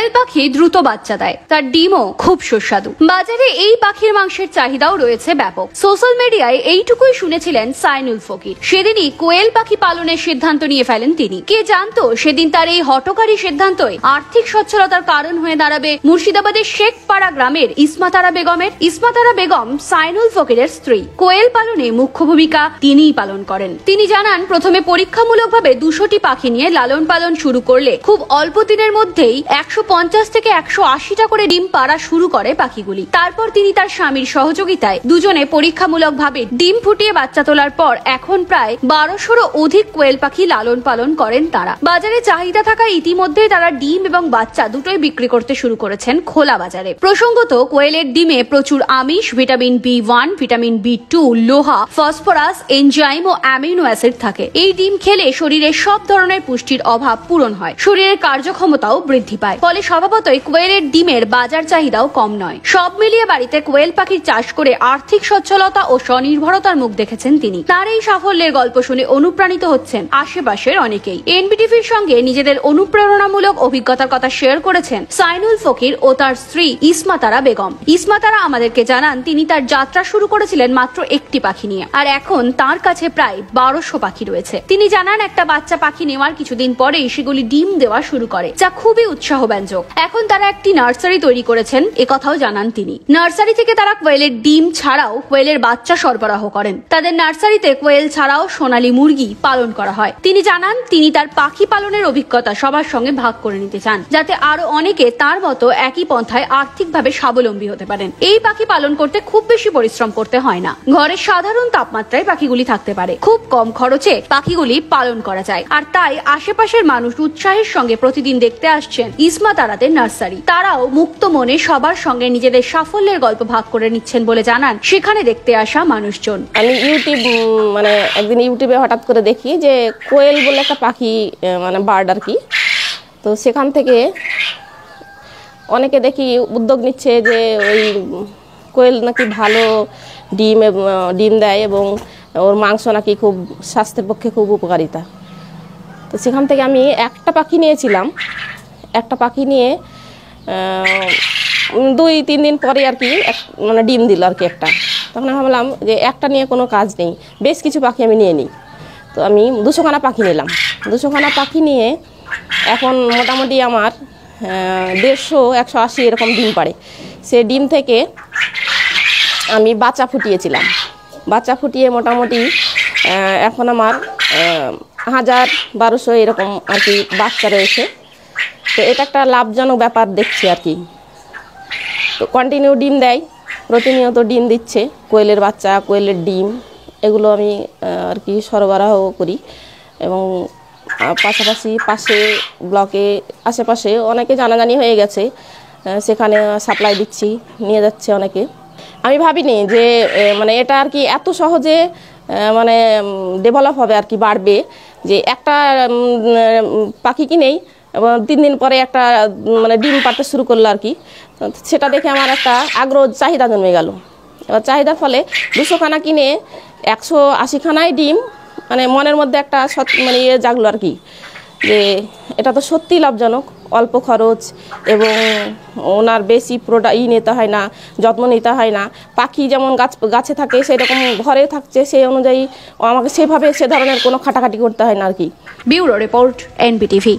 কোয়েল পাখি দ্রুত বাচ্চা দেয়, তার ডিমও খুব সুস্বাদু। বাজারে এই পাখির মাংসের চাহিদাও রয়েছে ব্যাপক। সোশ্যাল মিডিয়ায় এইটুকুই শুনেছিলেন সাইনুল ফকির। সেদিনই কোয়েল পাখি পালনের সিদ্ধান্ত নিয়ে ফেলেন তিনি। কে জানতো সেদিন তার এই হঠকারী সিদ্ধান্তই আর্থিক সচ্ছলতার কারণ হয়ে দাঁড়াবে মুর্শিদাবাদের শেখপাড়া গ্রামের ইসমাতারা বেগমের। ইসমাতারা বেগম সাইনুল ফকিরের স্ত্রী। কোয়েল পালনে মুখ্য ভূমিকা তিনিই পালন করেন। তিনি জানান, প্রথমে পরীক্ষামূলকভাবে 200টি পাখি নিয়ে লালন পালন শুরু করলে খুব অল্প দিনের মধ্যেই 150 থেকে 180টা করে ডিম পাড়া শুরু করে পাখিগুলি। তারপর তিনি তার স্বামীর সহযোগিতায় দুজনে পরীক্ষামূলকভাবে ডিম ফুটিয়ে বাচ্চা তোলার পর এখন প্রায় 1200রও অধিক কোয়েল পাখি লালন পালন করেন তারা। বাজারে চাহিদা থাকায় ইতিমধ্যেই তারা ডিম এবং বাচ্চা দুটোই বিক্রি করতে শুরু করেছেন খোলা বাজারে। প্রসঙ্গত, কোয়েলের ডিমে প্রচুর আমিষ, ভিটামিন B1, ভিটামিন B2, লোহা, ফসফরাস, এনজাইম ও অ্যামিনো অ্যাসিড থাকে। এই ডিম খেলে শরীরের সব ধরনের পুষ্টির অভাব পূরণ হয়, শরীরের কার্যক্ষমতাও বৃদ্ধি পায়। ফলে স্বভাবতই কোয়েলের ডিমের বাজার চাহিদাও কম নয়। সব মিলিয়ে বাড়িতে কোয়েল পাখির চাষ করে আর্থিক সচ্ছলতা ও স্বনির্ভরতার মুখ দেখেছেন তিনি। তার এই সাফল্যের গল্প শুনে অনুপ্রাণিত হচ্ছেন আশেপাশের অনেকেই। এনবিটিভির সঙ্গে নিজেদের অনুপ্রেরণামূলক অভিজ্ঞতার কথা শেয়ার করেছেন সাইনুল ফকির ও তার স্ত্রী ইসমাতারা বেগম। ইসমাতারা আমাদেরকে জানান, তিনি তার যাত্রা শুরু করেছিলেন মাত্র একটি পাখি নিয়ে, আর এখন তার কাছে প্রায় 1200 পাখি রয়েছে। তিনি জানান, একটা বাচ্চা পাখি নেওয়ার কিছুদিন পরেই সেগুলি ডিম দেওয়া শুরু করে, যা খুবই উৎসাহব্যঞ্জক। এখন তারা একটি নার্সারি তৈরি করেছেন, একথাও জানান তিনি। নার্সারি থেকে তারা কোয়েলের ডিম ছাড়াও কোয়েলের বাচ্চা সরবরাহ করেন। তাদের নার্সারিতে কোয়েল ছাড়াও সোনালী মুরগি পালন করা হয়। তিনি জানান, তিনি তার পাখি পালনের অভিজ্ঞতা সবার সঙ্গে ভাগ করে নিতে চান, যাতে আরো অনেকে তার মতো একই পন্থায় আর্থিকভাবে স্বাবলম্বী হতে পারেন। এই পাখি পালন করতে খুব বেশি পরিশ্রম করতে হয় না। ঘরের সাধারণ তাপমাত্রায় পাখিগুলি থাকতে পারে। খুব কম খরচে পাখিগুলি পালন করা যায়, আর তাই আশেপাশের মানুষ উৎসাহের সঙ্গে প্রতিদিন দেখতে আসছেন ইসমাতারাদের নার্সারি। তারাও মুক্ত মনে সবার সঙ্গে নিজেদের সাফল্যের গল্প ভাগ করে নিচ্ছেন বলে জানান সেখানে দেখতে আসা মানুষজন। আমি একদিন ইউটিউবে হঠাৎ করে দেখি যে কোয়েল বলে একটা পাখি, বার্ড আর কি। তো সেখান থেকে অনেকে দেখি উদ্যোগ নিচ্ছে যে ওই কোয়েল নাকি ভালো ডিম দেয় এবং ওর মাংস নাকি খুব স্বাস্থ্যের পক্ষে খুব উপকারিতা। তো সেখান থেকে আমি একটা পাখি নিয়েছিলাম। একটা পাখি নিয়ে 2-3 দিন পরে আর কি ডিম দিল আর কি একটা। তখন আমি ভাবলাম যে একটা নিয়ে কোনো কাজ নেই, বেশ কিছু পাখি আমি নিয়ে নিই। তো আমি 200খানা পাখি নিলাম। 200খানা পাখি নিয়ে এখন মোটামুটি আমার 150-180 এরকম ডিম পাড়ে। সে ডিম থেকে আমি বাচ্চা ফুটিয়েছিলাম। বাচ্চা ফুটিয়ে মোটামুটি এখন আমার 1000-1200 এরকম আর কি বাচ্চা রয়েছে। তো এটা একটা লাভজনক ব্যাপার দেখছি আর কি। তো কন্টিনিউ ডিম দেয়, প্রতিনিয়ত ডিম দিচ্ছে। কোয়েলের বাচ্চা, কোয়েলের ডিম এগুলো আমি আর কি সরবরাহ করি এবং পাশাপাশি পাশে ব্লকে আশেপাশে অনেকে জানাজানি হয়ে গেছে, সেখানে সাপ্লাই দিচ্ছি, নিয়ে যাচ্ছে অনেকে। আমি ভাবিনি যে এটা আর কি এত সহজে ডেভেলপ হবে আর কি, বাড়বে। যে একটা পাখি কিনেই 3 দিন পরে একটা ডিম পাড়তে শুরু করলো আর কি। সেটা দেখে আমার একটা আগ্রহ, চাহিদা জন্মে গেল। এবার চাহিদার ফলে 200খানা কিনে 180খানায় ডিম, মনের মধ্যে একটা জাগলো আর কি, যে এটা তো সত্যি লাভজনক, অল্প খরচ এবং ওনার বেশি নিতে হয় না, যত্ন নিতে হয় না। পাখি যেমন গাছে থাকে সেরকম ঘরে থাকছে, সেই অনুযায়ী আমাকে সে ধরনের কোনো খাটাখাটি করতে হয় না আর কি। Bureau report, NBTV.